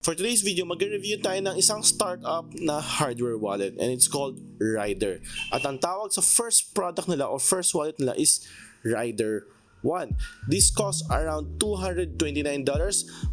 For today's video, mag-review tayo ng isang startup na hardware wallet and it's called Rider. At ang tawag sa first product nila or first wallet nila is Rider 1. This costs around $229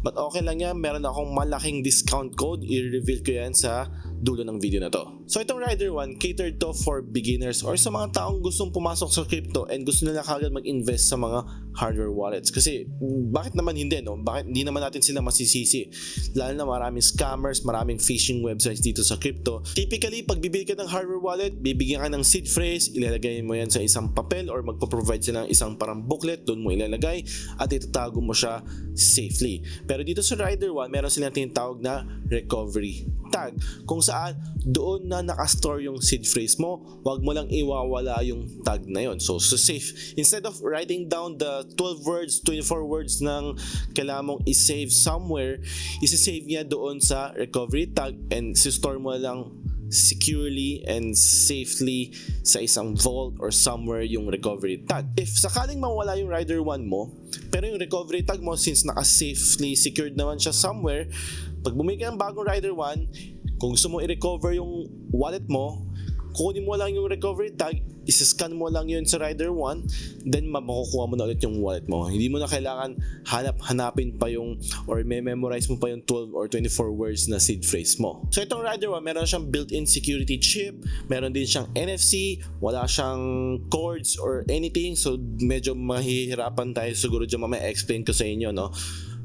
but okay lang yan, meron akong malaking discount code, i-reveal ko yan sa dulo ng video na to. So itong Rider 1, catered to for beginners or sa mga taong gustong pumasok sa crypto and gusto nila kagad mag-invest sa mga hardware wallets. Kasi bakit naman hindi, no? Bakit hindi naman natin sila masisisi? Lalo na maraming scammers, maraming phishing websites dito sa crypto. Typically, pag bibili ka ng hardware wallet, bibigyan ka ng seed phrase, ilalagay mo yan sa isang papel or magpo-provide sila ng isang parang booklet, doon mo ilalagay at itatago mo siya safely. Pero dito sa Rider 1, meron silang tinatawag na recovery tag kung saan doon na nakastore yung seed phrase mo, wag mo lang iwawala yung tag na yon. So safe. Instead of writing down the 12 words, 24 words ng kailangan mong i-save somewhere, isi-save niya doon sa recovery tag and si-store mo lang securely and safely sa isang vault or somewhere yung recovery tag. If sakaling mawala yung Rider 1 mo, pero yung recovery tag mo since naka-safely secured naman siya somewhere, pag bumili ka ng bagong Rider 1, kung gusto mo i-recover yung wallet mo, kunin mo lang yung recovery tag, isa-scan mo lang yun sa Rider 1, then makukuha mo na ulit yung wallet mo. Hindi mo na kailangan hanapin pa yung or memorize mo pa yung 12 or 24 words na seed phrase mo. So itong Rider 1, meron siyang built-in security chip, meron din siyang NFC, wala siyang cords or anything, so medyo mahihirapan tayo siguro dyan mamaya explain ko sa inyo, no?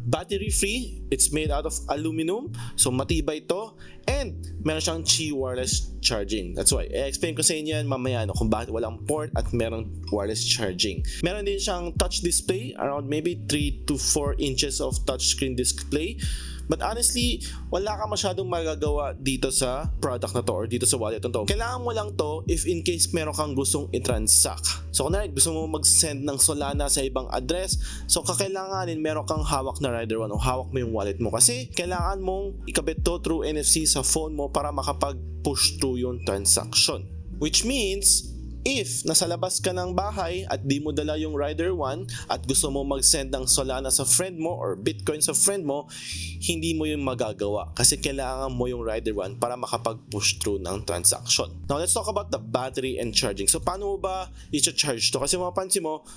Battery free, it's made out of aluminum, so matibay ito, and meron siyang Qi wireless charging. That's why i-explain ko sa inyo yan mamaya, no, kung bakit walang port at meron wireless charging. Meron din siyang touch display, around maybe 3 to 4 inches of touchscreen display. But honestly, wala ka masyadong magagawa dito sa product na to or dito sa wallet na to. Kailangan mo lang to if in case meron kang gustong i-transact. So kung gusto mo mag-send ng Solana sa ibang address, so kakailanganin meron kang hawak na Rider 1 o hawak mo yung wallet mo kasi kailangan mong ikabit to through NFC sa phone mo para makapag-push through yung transaction. Which means, if nasa labas ka ng bahay at di mo dala yung Rider 1 at gusto mo mag-send ng Solana sa friend mo or Bitcoin sa friend mo, hindi mo yung magagawa kasi kailangan mo yung Rider 1 para makapag-push through ng transaction. Now, let's talk about the battery and charging. So, paano mo ba i-charge to? Kasi mapapansin mo,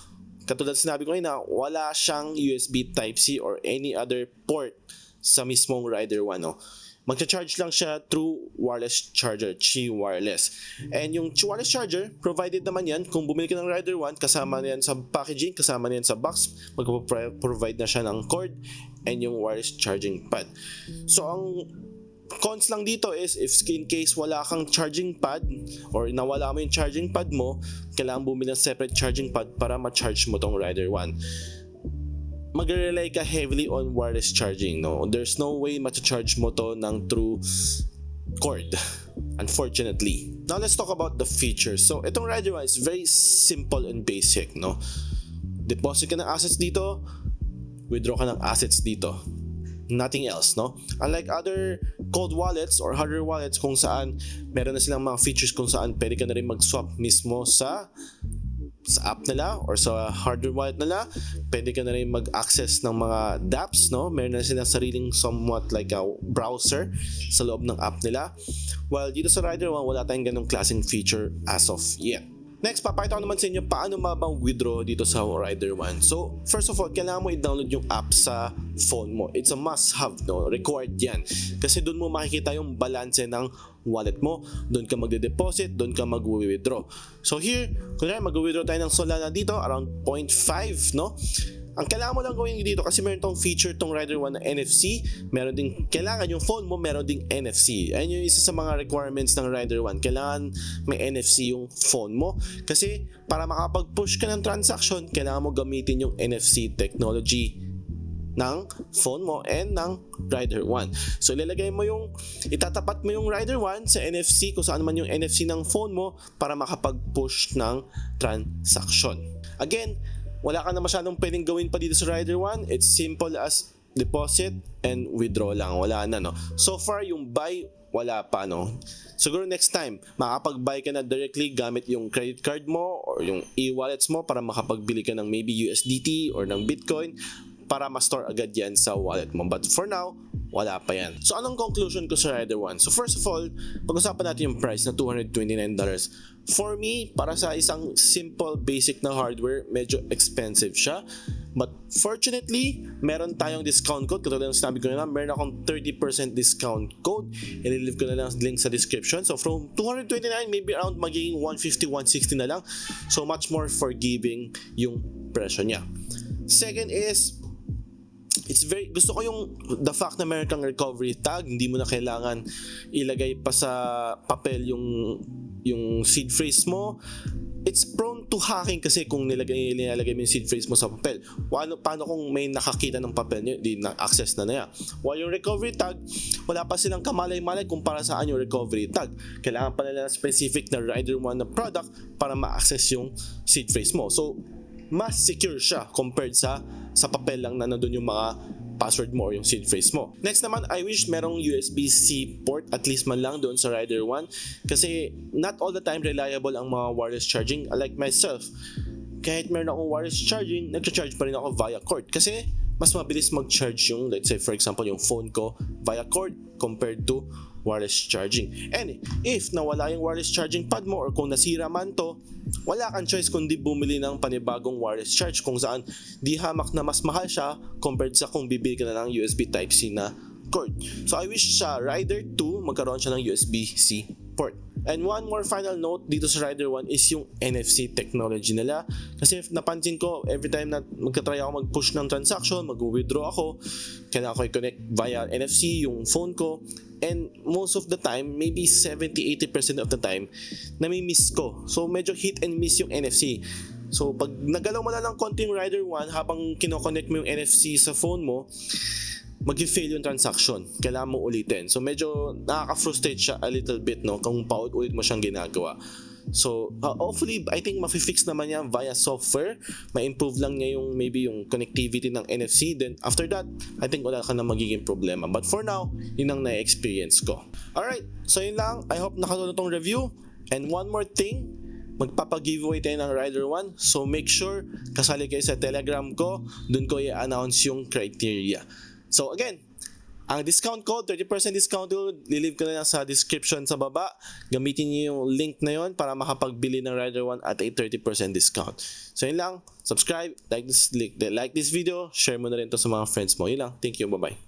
katulad sinabi ko na wala siyang USB Type-C or any other port sa mismong Rider 1, no? Magcha-charge lang siya through wireless charger, Qi wireless. And yung Qi wireless charger, provided naman yan. Kung bumili ka ng Rider 1, kasama na yan sa packaging, kasama na yan sa box, mag-provide na siya ng cord and yung wireless charging pad. So ang cons lang dito is if in case wala kang charging pad or nawala mo yung charging pad mo, kailangan bumili ng separate charging pad para ma-charge mo tong Rider 1. Mag-rely ka heavily on wireless charging, no? There's no way ma-charge mo to ng through cord, unfortunately. Now let's talk about the features. So itong Rider 1 is very simple and basic, no? Deposit ka ng assets dito, withdraw ka ng assets dito. Nothing else, no? Unlike other cold wallets or hardware wallets kung saan meron na silang mga features kung saan pwede ka na rin mag-swap mismo sa app nila or sa hardware wallet nila, pwede ka na rin mag-access ng mga dApps, no? Meron na silang sariling somewhat like a browser sa loob ng app nila. While dito sa Rider 1, wala tayong ganong klaseng feature as of yet. Next, papakita ko naman sa inyo paano mabang-withdraw dito sa Rider 1. So, first of all, kailangan mo i-download yung app sa phone mo. It's a must-have, no? Required yan. Kasi doon mo makikita yung balance ng wallet mo. Doon ka magde-deposit, doon ka mag-withdraw. So here, kung mag-withdraw tayo ng Solana dito, around 0.5, no? Ang kailangan mo lang gawin dito kasi meron tong feature tong Rider 1 na NFC, meron din, kailangan yung phone mo meron ding NFC. Ayun yung isa sa mga requirements ng Rider 1. Kailangan may NFC yung phone mo kasi para makapag-push ka ng transaction, kailangan mo gamitin yung NFC technology ng phone mo and ng Rider 1. So itatapat mo yung Rider 1 sa NFC kung saan man yung NFC ng phone mo para makapag-push ng transaction. Again, wala ka na masyadong pwedeng gawin pa dito sa Rider 1. It's simple as deposit and withdraw lang. Wala na, no? So far, yung buy, wala pa, no? Siguro next time, makapag-buy ka na directly gamit yung credit card mo or yung e-wallets mo para makapagbili ka ng maybe USDT or ng Bitcoin para ma-store agad yan sa wallet mo. But for now, wala pa yan. So anong conclusion ko sa Rider 1? So first of all, pag-usapan natin yung price na $229. For me, para sa isang simple basic na hardware, medyo expensive siya. But fortunately, meron tayong discount code. Katulad ng sinabi ko na lang, meron akong 30% discount code. I-leave ko na lang link sa description. So from 229, maybe around magiging 150, 160 na lang. So much more forgiving yung presyo niya. Second is, gusto ko yung the fact na meron kang recovery tag, hindi mo na kailangan ilagay pa sa papel yung seed phrase mo. It's prone to hacking kasi kung nilalagay mo yung seed phrase mo sa papel. Paano kung may nakakita ng papel nyo, di na access na niya. While yung recovery tag, wala pa silang kamalay-malay kung para saan yung recovery tag. Kailangan pa nila specific na Rider 1 na product para ma-access yung seed phrase mo. So mas secure siya compared sa papel lang na nandun yung mga password mo or yung seed phrase mo. Next naman, I wish merong USB-C port at least man lang doon sa Rider 1 kasi not all the time reliable ang mga wireless charging. Like myself, kahit meron akong wireless charging, nag-charge pa rin ako via cord kasi mas mabilis mag-charge yung, let's say for example, yung phone ko via cord compared to wireless charging. And if nawala yung wireless charging pad mo or kung nasira man to, wala kang choice kundi bumili ng panibagong wireless charge kung saan di hamak na mas mahal siya compared sa kung bibili ka na ng USB Type-C na cord. So I wish sa Rider 2 magkaroon siya ng USB-C port. And one more final note dito sa Rider 1 is yung NFC technology nila. Kasi napansin ko, every time na magka-try ako mag-push ng transaction, mag-withdraw ako, kailangan ko i-connect via NFC yung phone ko. And most of the time, maybe 70-80% of the time, nami-miss ko. So medyo hit and miss yung NFC. So pag nagalaw mo lang ng konting Rider 1 habang kinoconnect mo yung NFC sa phone mo, mag-fail yung transaction. Kailangan mo ulitin. So medyo nakaka-frustrate siya a little bit, no, kung paulit-ulit mo siyang ginagawa. So hopefully I think ma-fix naman yan via software. Ma-improve lang niya yung maybe yung connectivity ng NFC. Then after that, I think wala ka na magiging problema. But for now, yun ang na-experience ko. Alright, so yun lang. I hope nakatulong tong review. And one more thing, magpapag-giveaway tayo ng Rider 1. So make sure kasali kayo sa Telegram ko. Doon ko i-announce yung criteria. So again, ang discount code, 30% discount code, lilive ko na lang sa description sa baba. Gamitin niyo yung link na yon para makapagbili ng Rider 1 at a 30% discount. So yun lang, subscribe, like this video, share mo na rin to sa mga friends mo. Yun lang, thank you, bye-bye.